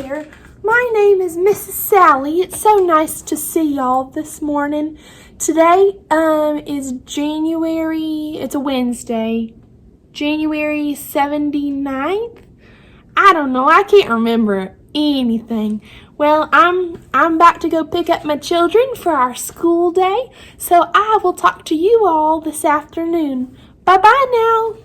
there. My name is Mrs. Sally. It's so nice to see y'all this morning. Today is it's a Wednesday, January 79th. I don't know. I can't remember anything. Well, I'm about to go pick up my children for our school day, so I will talk to you all this afternoon. Bye-bye now.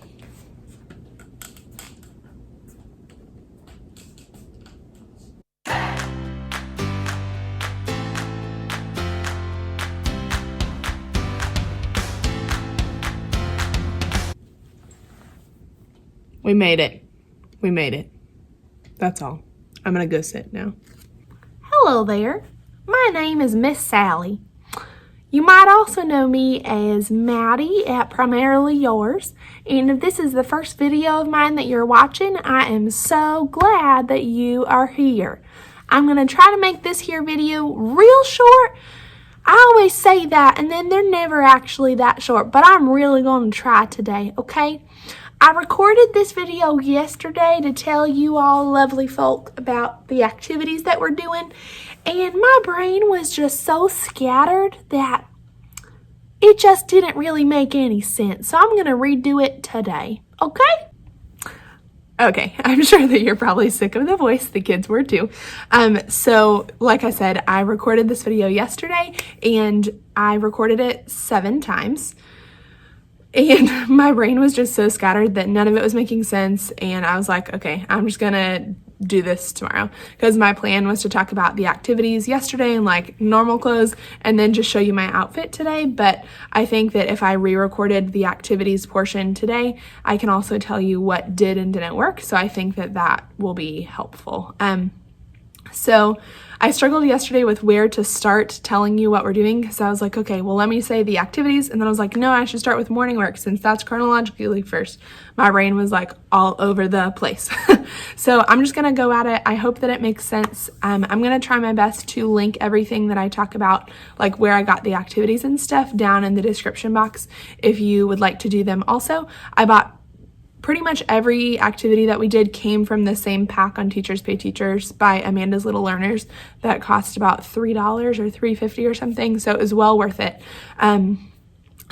We made it. We made it. That's all. I'm gonna go sit now. Hello there. My name is Miss Sally. You might also know me as Maddie at Primarily Yours. And if this is the first video of mine that you're watching, I am so glad that you are here. I'm gonna try to make this here video real short. I always say that and then they're never actually that short, but I'm really gonna try today, okay? I recorded this video yesterday to tell you all lovely folk about the activities that we're doing, and my brain was just so scattered that it just didn't really make any sense. So I'm going to redo it today, okay? Okay, I'm sure that you're probably sick of the voice. The kids were too. So like I said, I recorded this video yesterday and I recorded it 7 times. And my brain was just so scattered that none of it was making sense. And I was like, okay, I'm just gonna do this tomorrow. Because my plan was to talk about the activities yesterday in like normal clothes and then just show you my outfit today. But I think that if I re-recorded the activities portion today, I can also tell you what did and didn't work. So I think that that will be helpful. So I struggled yesterday with where to start telling you what we're doing because I was like, okay, well, let me say the activities. And then I was like, no, I should start with morning work since that's chronologically first. My brain was like all over the place. So I'm just going to go at it. I hope that it makes sense. I'm going to try my best to link everything that I talk about, like where I got the activities and stuff, down in the description box if you would like to do them also. I bought pretty much every activity that we did came from the same pack on Teachers Pay Teachers by Amanda's Little Learners that cost about $3 or $3.50 or something, so it was well worth it.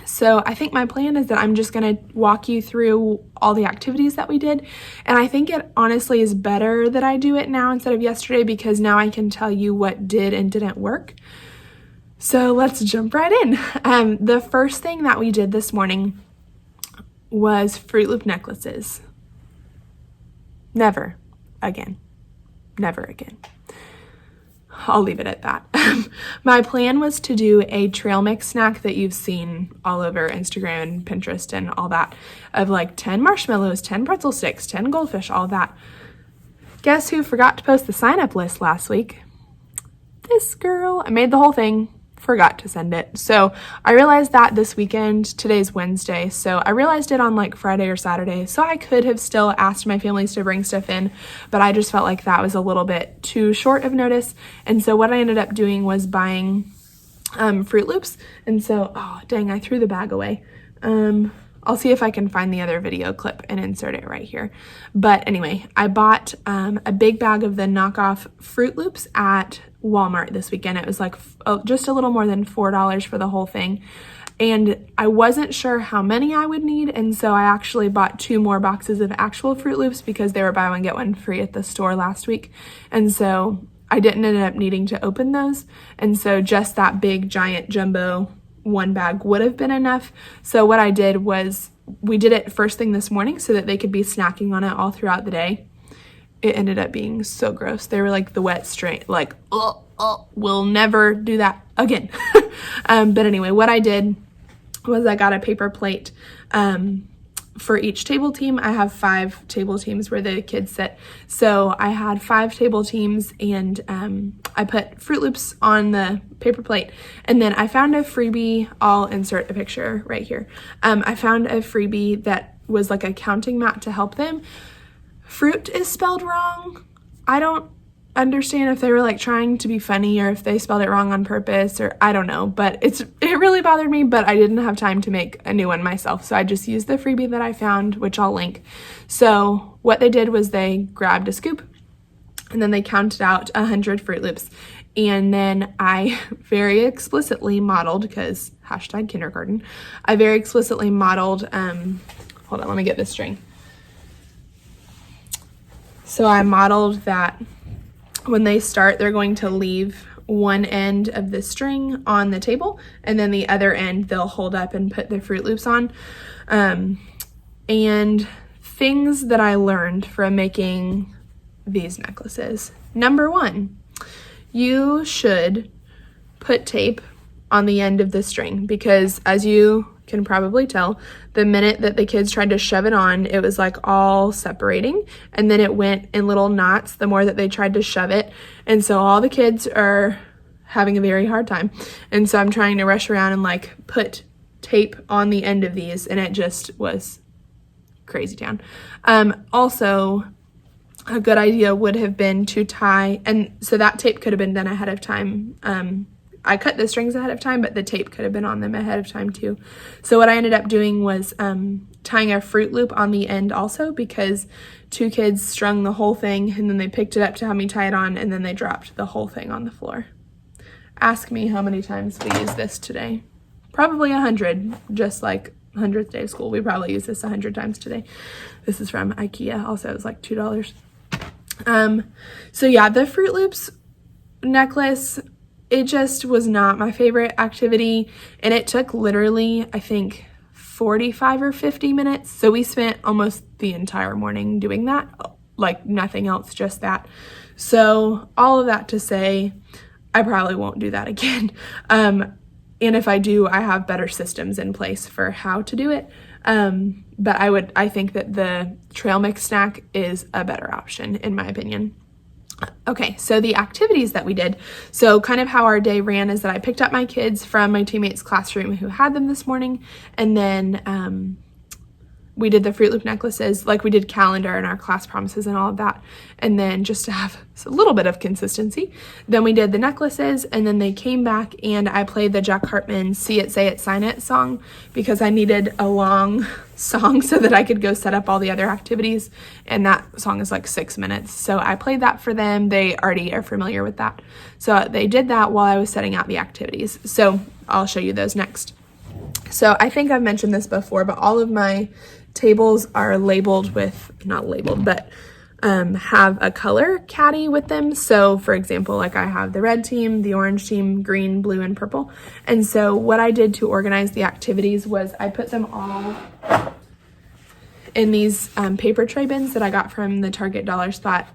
So I think my plan is that I'm just going to walk you through all the activities that we did, and I think it honestly is better that I do it now instead of yesterday because now I can tell you what did and didn't work. So let's jump right in. The first thing that we did this morning was Fruit Loop necklaces. Never again. Never again. I'll leave it at that. My plan was to do a trail mix snack that you've seen all over Instagram and Pinterest and all that, of like 10 marshmallows, 10 pretzel sticks, 10 goldfish, all that. Guess who forgot to post the sign-up list last week? This girl. I made the whole thing. Forgot to send it. So I realized that this weekend. Today's Wednesday, so I realized it on like Friday or Saturday, so I could have still asked my families to bring stuff in, but I just felt like that was a little bit too short of notice. And so what I ended up doing was buying Fruit Loops. And so, oh dang, I threw the bag away. I'll see if I can find the other video clip and insert it right here. But anyway, I bought a big bag of the knockoff Fruit Loops at Walmart this weekend. It was like just a little more than $4 for the whole thing. And I wasn't sure how many I would need, and so I actually bought 2 more boxes of actual Fruit Loops because they were buy one get one free at the store last week. And so I didn't end up needing to open those. And so just that big giant jumbo 1 bag would have been enough. So what I did was we did it first thing this morning so that they could be snacking on it all throughout the day. It ended up being so gross. They were like the wet strain, like, we'll never do that again. But anyway, what I did was I got a paper plate for each table team. I have 5 table teams where the kids sit. So I had 5 table teams, and I put Fruit Loops on the paper plate. And then I found a freebie. I'll insert a picture right here. I found a freebie that was like a counting mat to help them. Fruit is spelled wrong. I don't understand if they were like trying to be funny or if they spelled it wrong on purpose, or I don't know, but it really bothered me, but I didn't have time to make a new one myself. So I just used the freebie that I found, which I'll link. So what they did was they grabbed a scoop and then they counted out 100 Fruit Loops. And then I very explicitly modeled, because hashtag kindergarten, I very explicitly modeled, hold on, let me get this string. So I modeled that when they start, they're going to leave one end of the string on the table, and then the other end they'll hold up and put the Fruit Loops on. And things that I learned from making these necklaces. Number one, you should put tape on the end of the string, because as you can probably tell, the minute that the kids tried to shove it on, it was like all separating, and then it went in little knots the more that they tried to shove it. And so all the kids are having a very hard time. And so I'm trying to rush around and like put tape on the end of these, and it just was crazy town. Also, a good idea would have been to tie, and so that tape could have been done ahead of time. I cut the strings ahead of time, but the tape could have been on them ahead of time too. So what I ended up doing was tying a Fruit Loop on the end also, because two kids strung the whole thing, and then they picked it up to have me tie it on, and then they dropped the whole thing on the floor. Ask me how many times we used this today. Probably 100, just like 100th day of school. We probably used this 100 times today. This is from IKEA. Also, it was like $2. So yeah, the Fruit Loops necklace, it just was not my favorite activity, and it took literally, I think, 45 or 50 minutes. So we spent almost the entire morning doing that, like nothing else, just that. So all of that to say, I probably won't do that again. And if I do, I have better systems in place for how to do it. But I think that the trail mix snack is a better option, in my opinion. Okay, so the activities that we did. So kind of how our day ran is that I picked up my kids from my teammate's classroom who had them this morning, and then we did the Fruit Loop necklaces, like we did calendar and our class promises and all of that. And then just to have a little bit of consistency, then we did the necklaces, and then they came back and I played the Jack Hartman See It, Say It, Sign It song, because I needed a long song so that I could go set up all the other activities. And that song is like 6 minutes. So I played that for them. They already are familiar with that. So they did that while I was setting out the activities. So I'll show you those next. So I think I've mentioned this before, but all of my tables are labeled with, not labeled, but have a color caddy with them. So for example, like I have the red team, the orange team, green, blue, and purple. And so what I did to organize the activities was I put them all in these paper tray bins that I got from the Target Dollar Spot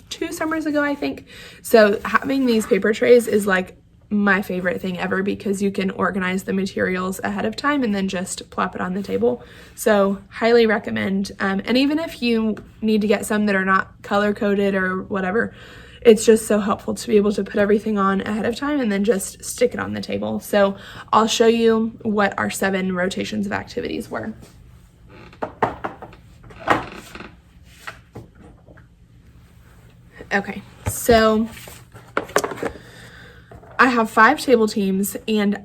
2 summers ago, I think. So having these paper trays is like my favorite thing ever, because you can organize the materials ahead of time and then just plop it on the table. So highly recommend. And even if you need to get some that are not color coded or whatever, it's just so helpful to be able to put everything on ahead of time and then just stick it on the table. So I'll show you what our 7 rotations of activities were. Okay, so I have 5 table teams, and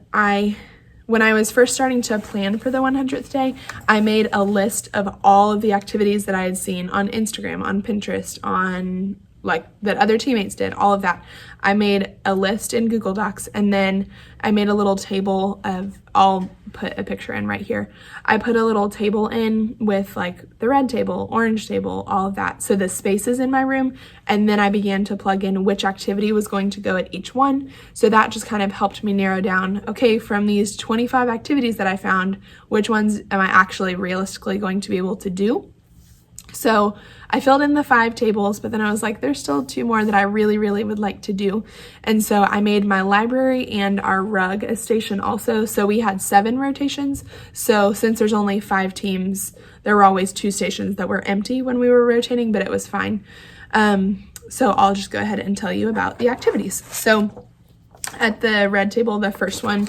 when I was first starting to plan for the 100th day, I made a list of all of the activities that I had seen on Instagram, on Pinterest, on like that other teammates did, all of that. I made a list in Google Docs, and then I made a little table of, I'll put a picture in right here. I put a little table in with like the red table, orange table, all of that. So the spaces in my room, and then I began to plug in which activity was going to go at each one. So that just kind of helped me narrow down, okay, from these 25 activities that I found, which ones am I actually realistically going to be able to do? So I filled in the 5 tables, but then I was like, there's still 2 more that I really, really would like to do. And so I made my library and our rug a station also. So we had 7 rotations. So since there's only 5 teams, there were always 2 stations that were empty when we were rotating, but it was fine. So I'll just go ahead and tell you about the activities. So at the red table, the first one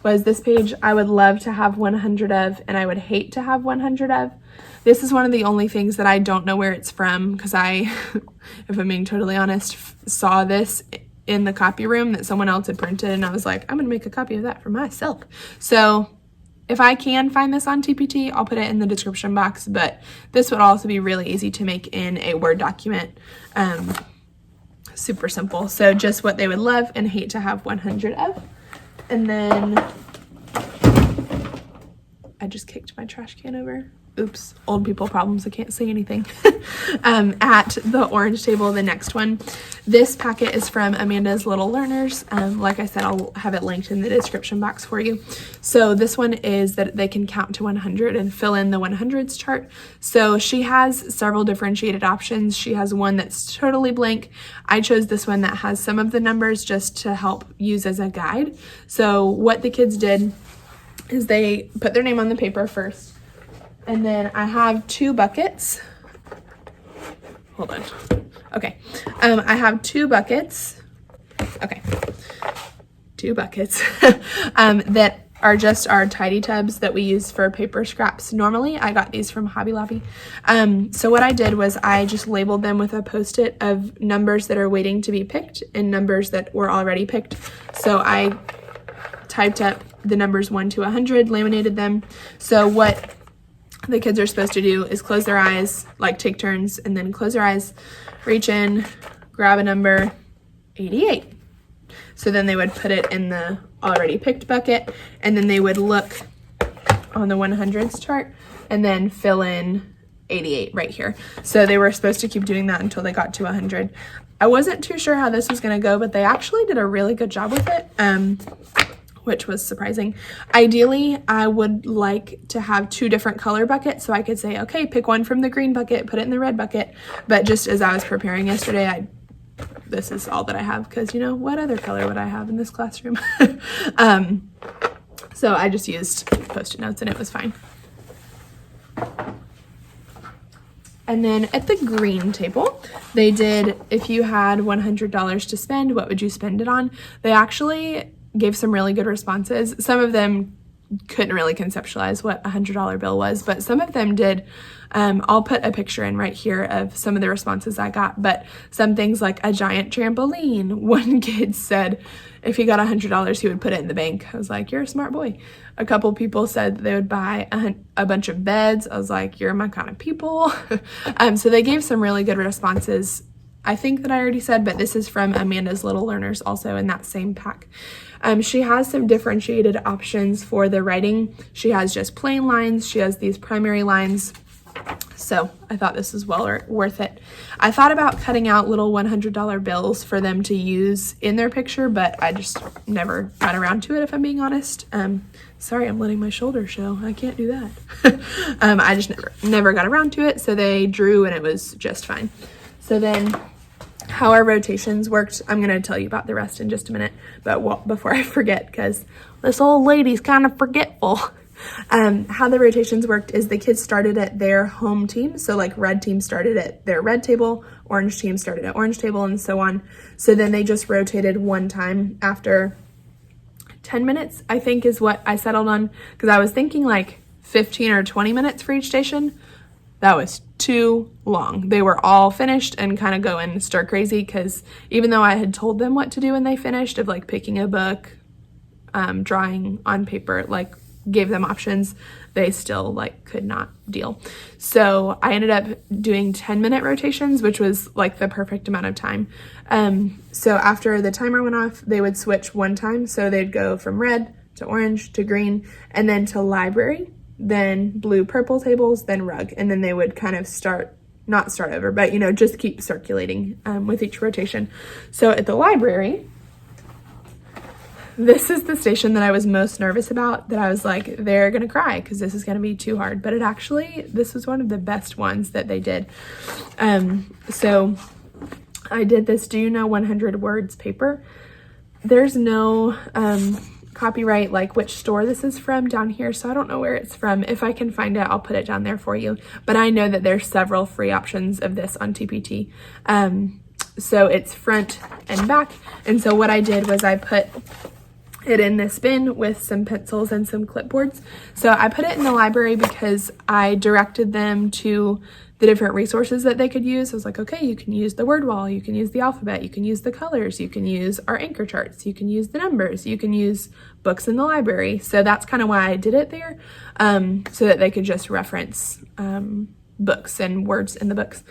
was this page. I would love to have 100 of, and I would hate to have 100 of. This is one of the only things that I don't know where it's from, because I, if I'm being totally honest, saw this in the copy room that someone else had printed, and I was like, I'm gonna make a copy of that for myself. So if I can find this on TPT, I'll put it in the description box, but this would also be really easy to make in a Word document. Super simple. So just what they would love and hate to have 100 of. And then I just kicked my trash can over. Oops, old people problems, I can't say anything. At the orange table, the next one, this packet is from Amanda's Little Learners. Like I said, I'll have it linked in the description box for you. So this one is that they can count to 100 and fill in the 100s chart. So she has several differentiated options. She has one that's totally blank. I chose this one that has some of the numbers just to help use as a guide. So what the kids did is they put their name on the paper first. And then I have 2 buckets. Hold on. Okay. I have 2 buckets. Okay. 2 buckets that are just our tidy tubs that we use for paper scraps. Normally, I got these from Hobby Lobby. So what I did was I just labeled them with a Post-it of numbers that are waiting to be picked and numbers that were already picked. So I typed up the numbers 1 to 100, laminated them. So what the kids are supposed to do is close their eyes, like take turns, and then close their eyes, reach in, grab a number, 88. So then they would put it in the already picked bucket, and then they would look on the 100s chart and then fill in 88 right here. So they were supposed to keep doing that until they got to 100. I wasn't too sure how this was going to go, but they actually did a really good job with it. Which was surprising. Ideally, I would like to have 2 different color buckets so I could say, okay, pick one from the green bucket, put it in the red bucket. But just as I was preparing yesterday, this is all that I have because, you know, what other color would I have in this classroom? So I just used Post-it notes and it was fine. And then at the green table, they did, if you had $100 to spend, what would you spend it on? They actually gave some really good responses. Some of them couldn't really conceptualize what a $100 bill was, but some of them did. I'll put a picture in right here of some of the responses I got, but some things like a giant trampoline. One kid said if he got $100, he would put it in the bank. I was like, you're a smart boy. A couple people said they would buy a bunch of beds. I was like, you're my kind of people. So they gave some really good responses. I think that I already said, but this is from Amanda's Little Learners also in that same pack. She has some differentiated options for the writing. She has just plain lines. She has these primary lines. So I thought this was well worth it. I thought about cutting out little $100 bills for them to use in their picture, but I just never got around to it, if I'm being honest. Sorry, I'm letting my shoulder show. I can't do that. I just never got around to it. So they drew and it was just fine. So then how our rotations worked, I'm going to tell you about the rest in just a minute, but before I forget, because this old lady's kind of forgetful. How the rotations worked is the kids started at their home team. So like red team started at their red table, orange team started at orange table, and so on. So then they just rotated one time after 10 minutes, I think is what I settled on, because I was thinking like 15 or 20 minutes for each station. That was too long. They were all finished and kind of going stir crazy because even though I had told them what to do when they finished of like picking a book, drawing on paper, like gave them options, they still like could not deal. So I ended up doing 10-minute rotations, which was like the perfect amount of time. So after the timer went off, they would switch one time. So they'd go from red to orange to green and then to library, then blue purple tables, then rug, and then they would kind of not start over, but you know, just keep circulating with each rotation. So at the library, this is the station that I was most nervous about, that I was like, they're gonna cry because this is gonna be too hard, but this was one of the best ones that they did. So I did this Do You Know 100 Words paper. There's no copyright, like which store this is from down here, so I don't know where it's from. If I can find it, I'll put it down there for you, but I know that there's several free options of this on TPT. So it's front and back, and so what I did was I put it in this bin with some pencils and some clipboards. So I put it in the library because I directed them to the different resources that they could use. I was like, okay, you can use the word wall, you can use the alphabet, you can use the colors, you can use our anchor charts, you can use the numbers, you can use books in the library. So that's kind of why I did it there, so that they could just reference books and words in the books.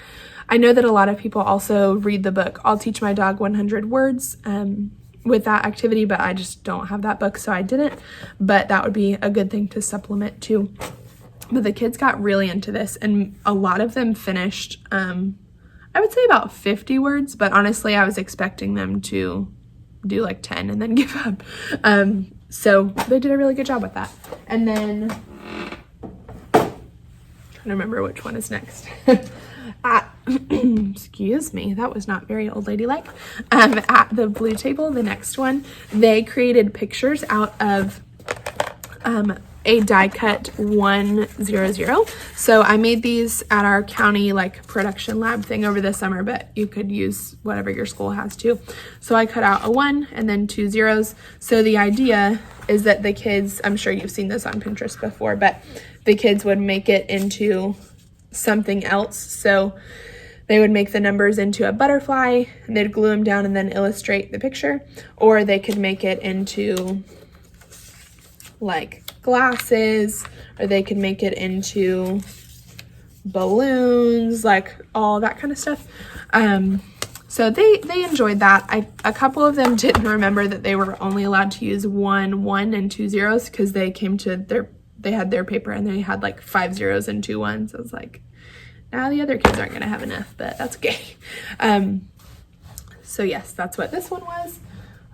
I know that a lot of people also read the book I'll Teach My Dog 100 Words with that activity, but I just don't have that book, so I didn't. But that would be a good thing to supplement too. But the kids got really into this, and a lot of them finished, I would say about 50 words, but honestly, I was expecting them to do like 10 and then give up. So they did a really good job with that. And then, trying to remember which one is next. Excuse me, that was not very old ladylike. At the blue table, the next one, they created pictures out of a die cut 100. So I made these at our county like production lab thing over the summer, but you could use whatever your school has too. So I cut out a 1 and then 2 zeros. So the idea is that the kids, I'm sure you've seen this on Pinterest before, but the kids would make it into something else. So they would make the numbers into a butterfly and they'd glue them down and then illustrate the picture, or they could make it into like glasses, or they could make it into balloons, like all that kind of stuff. So they enjoyed that. A couple of them didn't remember that they were only allowed to use 1 1 and 2 zeros because they came to they had their paper and they had like 5 zeros and 2 1s. I was like, now the other kids aren't gonna have enough, but that's okay. So yes, that's what this one was.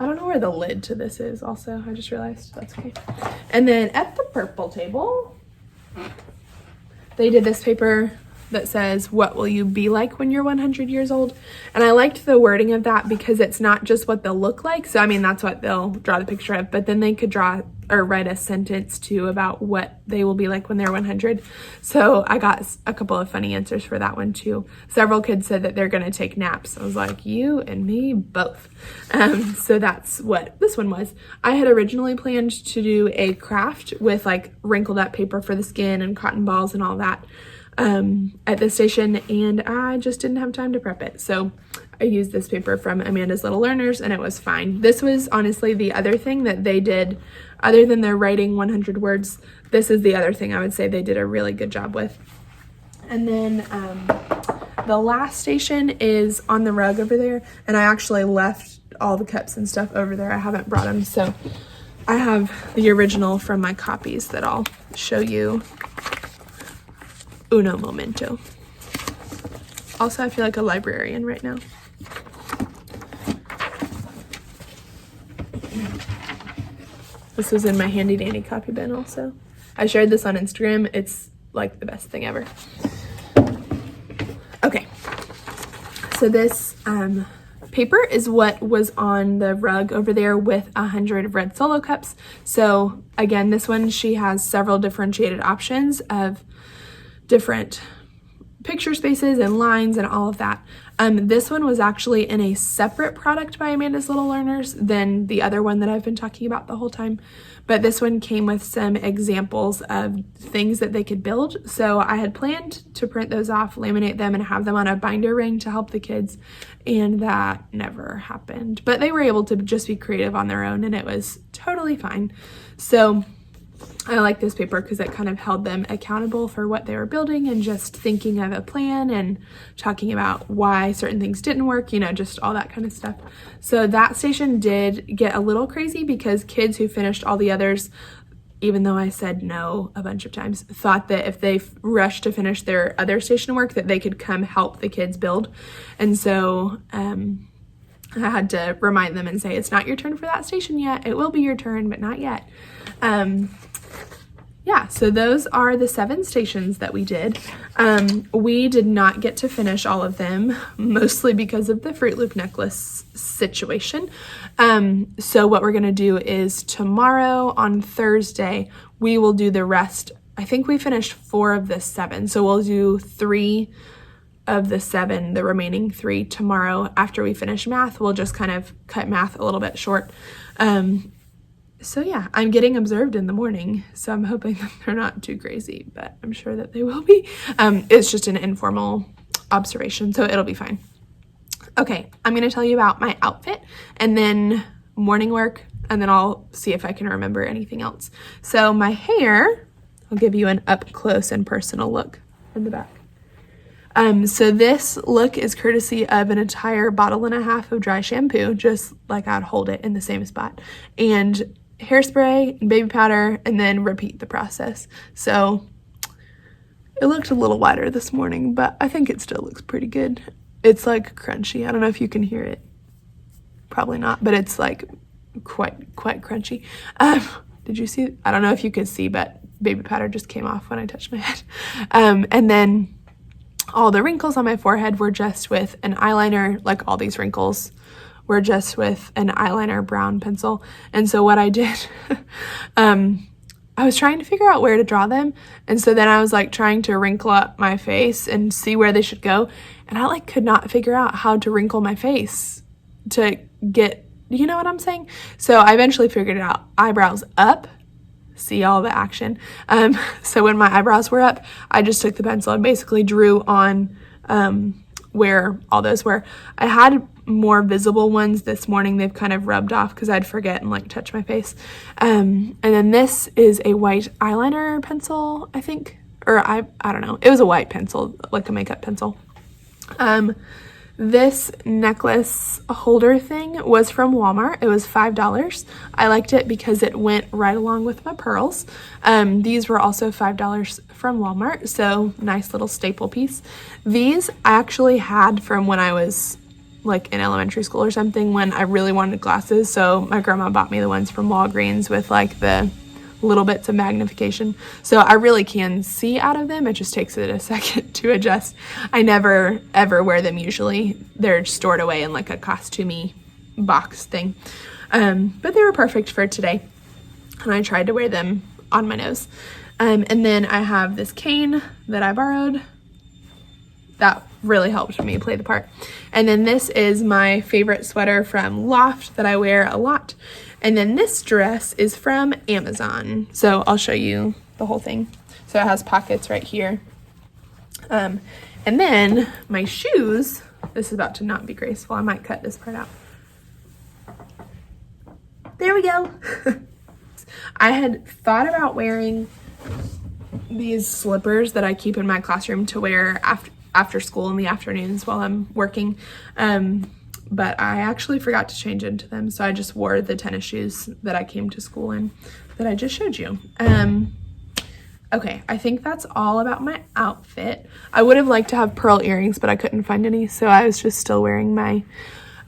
I don't know where the lid to this is also, I just realized. That's okay. And then at the purple table, they did this paper that says, what will you be like when you're 100 years old? And I liked the wording of that because it's not just what they'll look like. So I mean, that's what they'll draw the picture of, but then they could draw or write a sentence too about what they will be like when they're 100. So I got a couple of funny answers for that one too. Several kids said that they're gonna take naps. I was like, you and me both. So that's what this one was. I had originally planned to do a craft with like wrinkled up paper for the skin and cotton balls and all that at the station, and I just didn't have time to prep it. So I used this paper from Amanda's Little Learners and it was fine. This was honestly the other thing that they did, other than their writing 100 words, this is the other thing I would say they did a really good job with. And then the last station is on the rug over there, and I actually left all the cups and stuff over there. I haven't brought them, so I have the original from my copies that I'll show you uno momento. Also, I feel like a librarian right now. This was in my handy dandy copy bin also. I shared this on Instagram. It's like the best thing ever. Okay, so this paper is what was on the rug over there with 100 red Solo cups. So again, this one, she has several differentiated options of different picture spaces and lines and all of that. This one was actually in a separate product by Amanda's Little Learners than the other one that I've been talking about the whole time. But this one came with some examples of things that they could build. So I had planned to print those off, laminate them, and have them on a binder ring to help the kids. And that never happened. But they were able to just be creative on their own, and it was totally fine. So I like this paper because it kind of held them accountable for what they were building and just thinking of a plan and talking about why certain things didn't work, you know, just all that kind of stuff. So that station did get a little crazy because kids who finished all the others, even though I said no a bunch of times, thought that if they rushed to finish their other station work that they could come help the kids build. And so I had to remind them and say, it's not your turn for that station yet. It will be your turn, but not yet. Yeah, so those are the 7 stations that we did. We did not get to finish all of them, mostly because of the Fruit Loop necklace situation. So what we're gonna do is tomorrow on Thursday, we will do the rest. I think we finished 4 of the 7. So we'll do 3 of the 7, the remaining 3 tomorrow after we finish math. We'll just kind of cut math a little bit short. So yeah, I'm getting observed in the morning, so I'm hoping that they're not too crazy, but I'm sure that they will be. It's just an informal observation, so it'll be fine. Okay, I'm gonna tell you about my outfit and then morning work, and then I'll see if I can remember anything else. So my hair, I'll give you an up close and personal look in the back. So this look is courtesy of an entire bottle and a half of dry shampoo, just like I'd hold it in the same spot, and hairspray and baby powder, and then repeat the process. So it looked a little wider this morning, but I think it still looks pretty good. It's like crunchy. I don't know if you can hear it. Probably not, but it's like quite crunchy. Did you see? I don't know if you could see, but baby powder just came off when I touched my head. And then all the wrinkles on my forehead were just with an eyeliner, like all these wrinkles were just with an eyeliner brown pencil. And so what I did, I was trying to figure out where to draw them. And so then I was like trying to wrinkle up my face and see where they should go. And I like could not figure out how to wrinkle my face to get, you know what I'm saying? So I eventually figured it out. Eyebrows up. See all the action. So when my eyebrows were up, I just took the pencil and basically drew on where all those were. I had more visible ones this morning. They've kind of rubbed off because I'd forget and like touch my face. And then this is a white eyeliner pencil, I think, or I don't know. It was a white pencil, like a makeup pencil. This necklace holder thing was from Walmart. It was $5. I liked it because it went right along with my pearls. These were also $5 from Walmart, so nice little staple piece. These I actually had from when I was like in elementary school or something when I really wanted glasses, so my grandma bought me the ones from Walgreens with like the little bits of magnification, so I really can see out of them. It just takes it a second to adjust. I never ever wear them usually. They're stored away in like a costumey box thing, but they were perfect for today, and I tried to wear them on my nose. And then I have this cane that I borrowed that really helped me play the part. And then this is my favorite sweater from Loft that I wear a lot. And then this dress is from Amazon. So I'll show you the whole thing. So it has pockets right here. And then my shoes, this is about to not be graceful. I might cut this part out. There we go. I had thought about wearing these slippers that I keep in my classroom to wear after school in the afternoons while I'm working. But I actually forgot to change into them, so I just wore the tennis shoes that I came to school in that I just showed you. Okay, I think that's all about my outfit. I would have liked to have pearl earrings, but I couldn't find any, so I was just still wearing my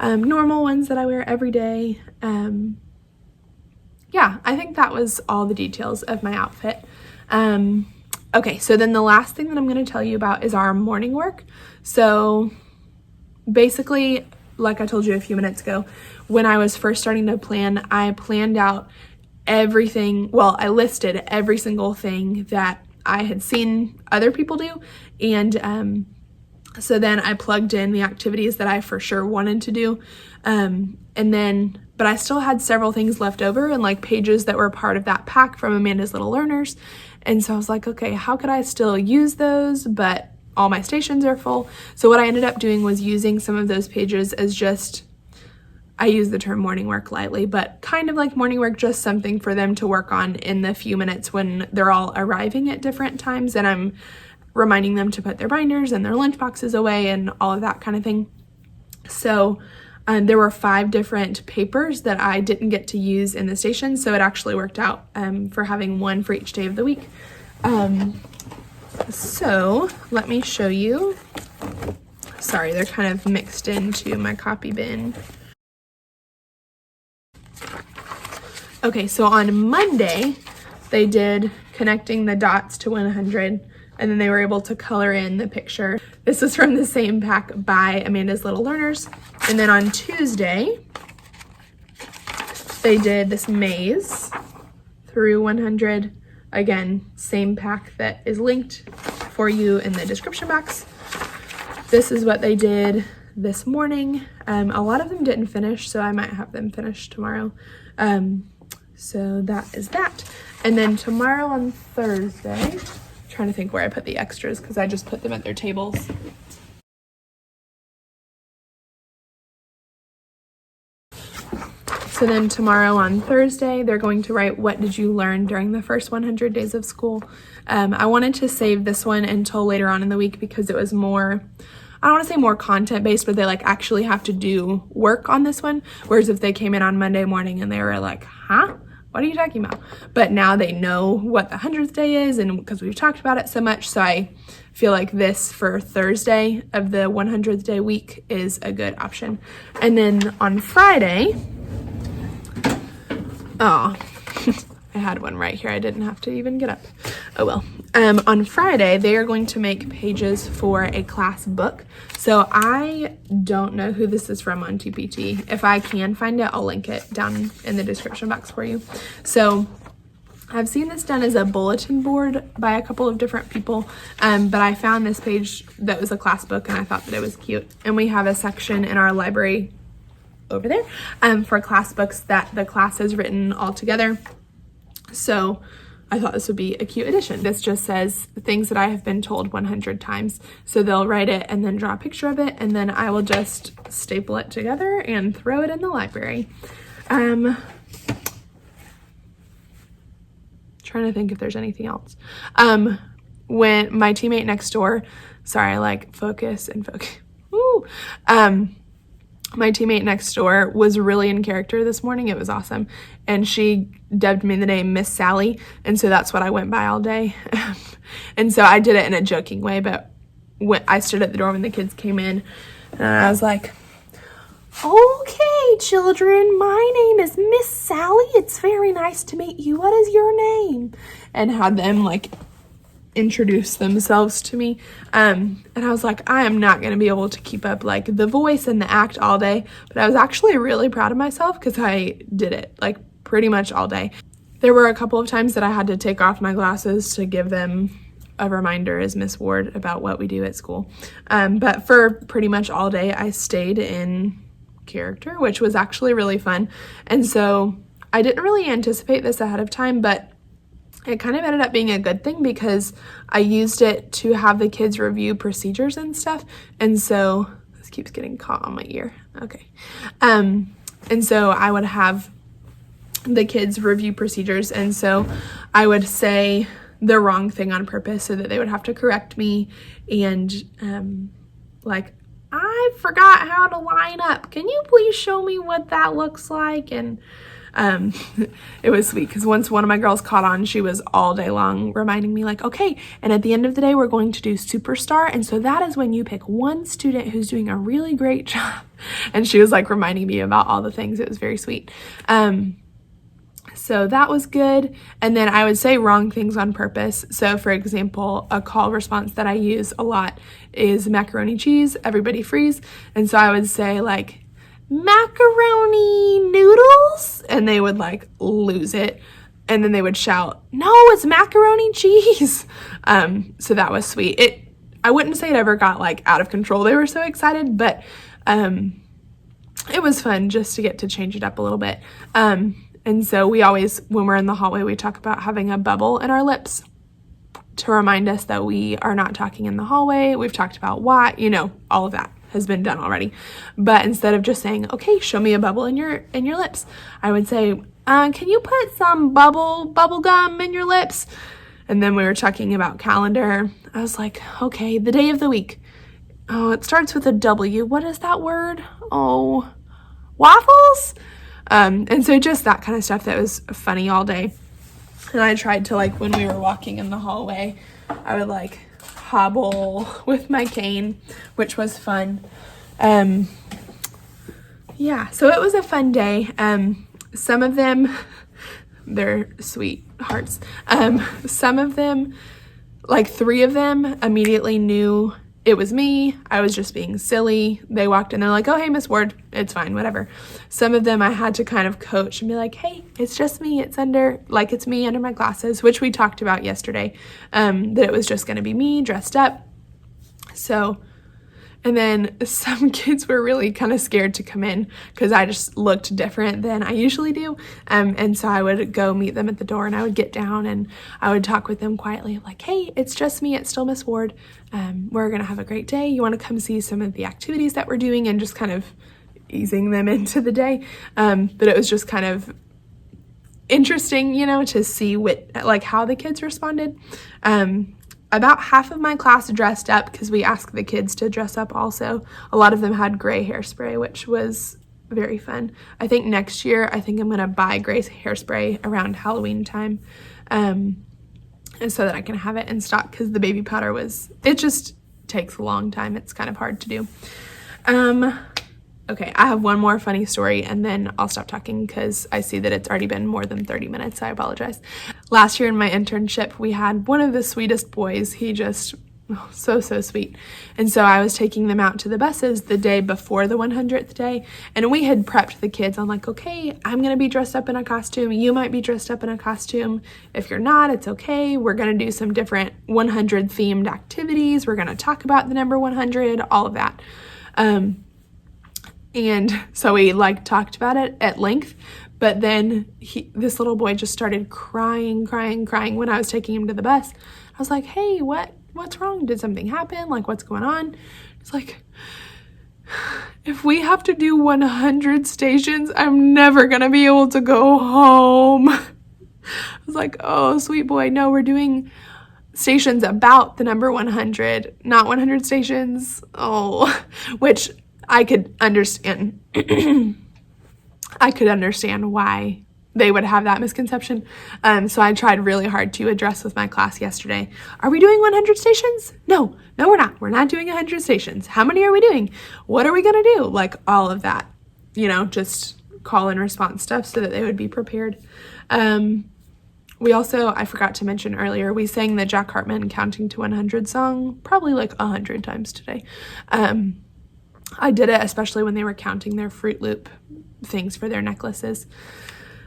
normal ones that I wear every day. Yeah, I think that was all the details of my outfit. Okay, so then the last thing that I'm going to tell you about is our morning work. So basically, like I told you a few minutes ago, when I was first starting to plan, I planned out everything. Well, I listed every single thing that I had seen other people do. And so then I plugged in the activities that I for sure wanted to do. But I still had several things left over and like pages that were part of that pack from Amanda's Little Learners. And so I was like, okay, how could I still use those, but all my stations are full? So what I ended up doing was using some of those pages as just, I use the term morning work lightly, but kind of like morning work, just something for them to work on in the few minutes when they're all arriving at different times, and I'm reminding them to put their binders and their lunch boxes away and all of that kind of thing. So there were 5 different papers that I didn't get to use in the station, so it actually worked out for having one for each day of the week. So let me show you. Sorry, they're kind of mixed into my copy bin. Okay, so on Monday, they did connecting the dots to 100, and then they were able to color in the picture. This is from the same pack by Amanda's Little Learners. And then on Tuesday, they did this maze through 100. Again, same pack that is linked for you in the description box. This is what they did this morning. A lot of them didn't finish, so I might have them finished tomorrow. So that is that. And then tomorrow on Thursday, I'm trying to think where I put the extras because I just put them at their tables. So then tomorrow on Thursday, they're going to write, what did you learn during the first 100 days of school? I wanted to save this one until later on in the week because it was more, I don't want to say more content based, but they like actually have to do work on this one. Whereas if they came in on Monday morning and they were like, huh? What are you talking about? But now they know what the 100th day is, and because we've talked about it so much, so I feel like this for Thursday of the 100th day week is a good option. And then on Friday, oh, I had one right here. I didn't have to even get up. Oh well. On Friday, they are going to make pages for a class book. So I don't know who this is from on TPT. If I can find it, I'll link it down in the description box for you. So I've seen this done as a bulletin board by a couple of different people, but I found this page that was a class book and I thought that it was cute. And we have a section in our library over there for class books that the class has written all together. So I thought this would be a cute addition. This just says things that I have been told 100 times. So they'll write it and then draw a picture of it, and then I will just staple it together and throw it in the library. Trying to think if there's anything else. When my teammate next door, sorry, I like focus and focus. Woo. My teammate next door was really in character this morning. It was awesome. And she dubbed me the name Miss Sally. And so that's what I went by all day. And so I did it in a joking way, but when I stood at the door when the kids came in, and I was like, okay, children, my name is Miss Sally. It's very nice to meet you. What is your name? And had them like introduce themselves to me. And I was like, I am not going to be able to keep up like the voice and the act all day. But I was actually really proud of myself because I did it like pretty much all day. There were a couple of times that I had to take off my glasses to give them a reminder as Miss Ward about what we do at school. But for pretty much all day, I stayed in character, which was actually really fun. And so I didn't really anticipate this ahead of time, but it kind of ended up being a good thing because I used it to have the kids review procedures and stuff. And so this keeps getting caught on my ear. Okay. And so I would have the kids review procedures. And so I would say the wrong thing on purpose so that they would have to correct me. And like, I forgot how to line up. Can you please show me what that looks like? And it was sweet because once one of my girls caught on, she was all day long reminding me like, okay, and at the end of the day, we're going to do Superstar. And so that is when you pick one student who's doing a really great job. And she was like reminding me about all the things. It was very sweet. So that was good. And then I would say wrong things on purpose. So for example, a call response that I use a lot is macaroni cheese, everybody freeze. And so I would say like, macaroni noodles, and they would like lose it, and then they would shout, no, it's macaroni cheese. So that was sweet. I wouldn't say it ever got like out of control. They were so excited, but it was fun just to get to change it up a little bit. And so we always, when we're in the hallway, we talk about having a bubble in our lips to remind us that we are not talking in the hallway. We've talked about why, all of that has been done already. But instead of just saying, okay, show me a bubble in your lips, I would say, can you put some bubble gum in your lips? And then we were talking about calendar. I was like, okay, the day of the week. Oh, it starts with a W. What is that word? Oh, waffles? And so just that kind of stuff that was funny all day. And I tried to like, when we were walking in the hallway, I would like hobble with my cane, which was fun. Yeah, so it was a fun day. Some of them, they're sweet hearts. Some of them, like 3 of them immediately knew it was me. I was just being silly. They walked in, they're like, oh, hey, Miss Ward, it's fine, whatever. Some of them I had to kind of coach and be like, hey, it's just me. It's me under my glasses, which we talked about yesterday, that it was just going to be me dressed up. So, and then some kids were really kind of scared to come in because I just looked different than I usually do. And so I would go meet them at the door, and I would get down and I would talk with them quietly like, hey, it's just me. It's still Miss Ward. We're going to have a great day. You want to come see some of the activities that we're doing and just kind of, easing them into the day. But it was just kind of interesting, you know, to see how the kids responded. About half of my class dressed up because we asked the kids to dress up also. A lot of them had gray hairspray, which was very fun. I think next year, I'm going to buy gray hairspray around Halloween time, and so that I can have it in stock, because the baby powder it just takes a long time. It's kind of hard to do. Okay, I have one more funny story and then I'll stop talking because I see that it's already been more than 30 minutes. I apologize. Last year in my internship, we had one of the sweetest boys. He just, so sweet. And so I was taking them out to the buses the day before the 100th day, and we had prepped the kids. I'm like, okay, I'm going to be dressed up in a costume. You might be dressed up in a costume. If you're not, it's okay. We're going to do some different 100 themed activities. We're going to talk about the number 100, all of that. And so we talked about it at length, but then this little boy just started crying when I was taking him to the bus. I was like, hey, what's wrong? Did something happen? What's going on? It's like, if we have to do 100 stations, I'm never going to be able to go home. I was like, oh, sweet boy. No, we're doing stations about the number 100, not 100 stations. Oh, which I could understand. I could understand why they would have that misconception. So I tried really hard to address with my class yesterday. Are we doing 100 stations? No, we're not. We're not doing 100 stations. How many are we doing? What are we going to do? All of that, just call and response stuff so that they would be prepared. We also, I forgot to mention earlier, we sang the Jack Hartman Counting to 100 song probably 100 times today. I did it especially when they were counting their Fruit Loop things for their necklaces.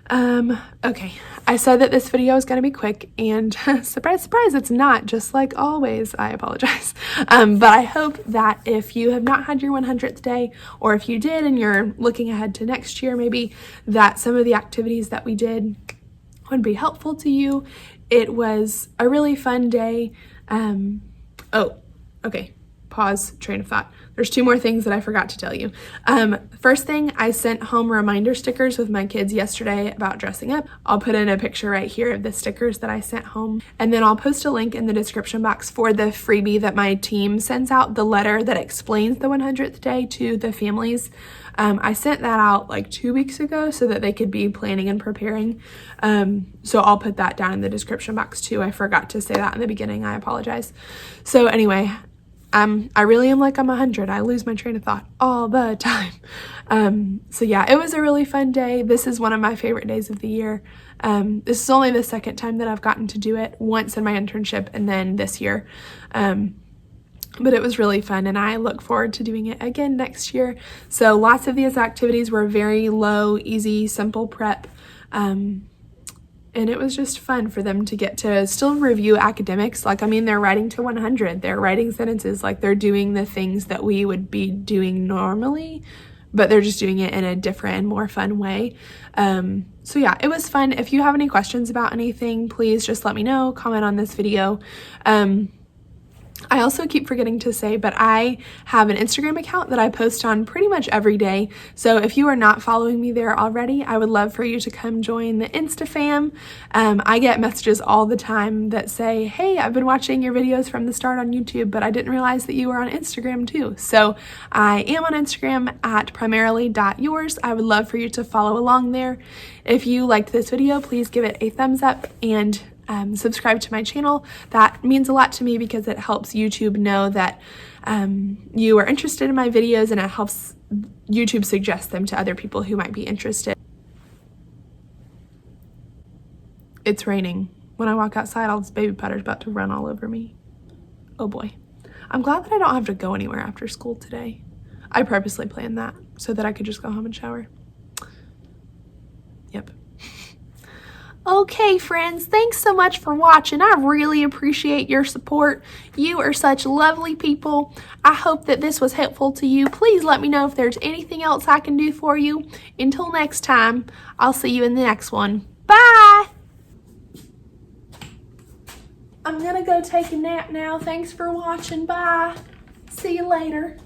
Okay, I said that this video is going to be quick, and surprise, it's not, just like always. I apologize. But I hope that if you have not had your 100th day, or if you did and you're looking ahead to next year, maybe that some of the activities that we did would be helpful to you. It was a really fun day. Okay, pause, train of thought. There's two more things that I forgot to tell you. First thing, I sent home reminder stickers with my kids yesterday about dressing up. I'll put in a picture right here of the stickers that I sent home. And then I'll post a link in the description box for the freebie that my team sends out, the letter that explains the 100th day to the families. I sent that out 2 weeks ago so that they could be planning and preparing. So I'll put that down in the description box too. I forgot to say that in the beginning. I apologize. So anyway, I really am I'm 100. I lose my train of thought all the time. So yeah, it was a really fun day. This is one of my favorite days of the year. This is only the second time that I've gotten to do it, once in my internship and then this year. But it was really fun, and I look forward to doing it again next year. So lots of these activities were very low, easy, simple prep. And it was just fun for them to get to still review academics. They're writing to 100. They're writing sentences. They're doing the things that we would be doing normally, but they're just doing it in a different and more fun way. So yeah, it was fun. If you have any questions about anything, please just let me know. Comment on this video. I also keep forgetting to say, but I have an Instagram account that I post on pretty much every day. So if you are not following me there already, I would love for you to come join the Insta fam. I get messages all the time that say, hey, I've been watching your videos from the start on YouTube, but I didn't realize that you were on Instagram too. So I am on Instagram at primarily.yours. I would love for you to follow along there. If you liked this video, please give it a thumbs up and subscribe to my channel. That means a lot to me because it helps YouTube know that you are interested in my videos, and it helps YouTube suggest them to other people who might be interested. It's raining. When I walk outside, all this baby powder is about to run all over me. Oh boy. I'm glad that I don't have to go anywhere after school today. I purposely planned that so that I could just go home and shower. Yep. Okay, friends, thanks so much for watching. I really appreciate your support. You are such lovely people. I hope that this was helpful to you. Please let me know if there's anything else I can do for you. Until next time, I'll see you in the next one. Bye! I'm gonna go take a nap now. Thanks for watching. Bye. See you later.